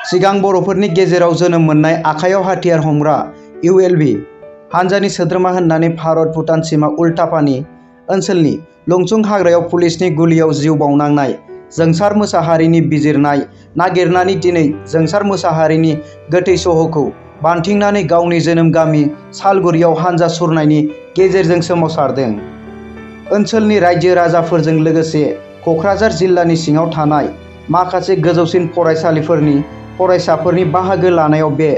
सिगां बर'फोरनि गेजेराव जोनोम मोननाय आखायाव हाथियार हमग्रा ULB हानजानि सोद्रोमा होननानै भारत भुटान सीमा उल्टापानि ओनसोलनि लंचुं हाग्रायाव पुलिसनि गुलियाव जिउ बावनांनाय जोंसार मुसाहारिनि बिजिरनाय नागिरनानै दिनै जोंसार मुसाहारिनि गोथै सह'खौ बानथिंनानै गावनि जोनोम गामि सालगुरियाव हानजा सुरनायनि गेजेरजों सोमावसारदों। ओनसोलनि रायजो राजाफोरजों लोगोसे क'क्राझार जिल्लानि सिङाव थानाय माखासे गोजौसिन फरायसालिफोरनि फरायसाफोरनि बाहागो लानायाव बे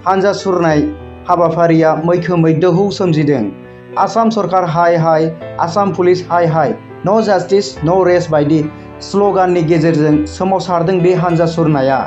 हानजा सुरनाय हाबाफारिया मैखोमै दोहौ सोमजिदों। आसाम सरकार हाय हाय, आसाम पुलिस हाय हाय, न' जास्टिस न' रेस्ट बायदि स्ल'गाननि गेजेरजों सोमावसारदों बे हानजा सुरनाया।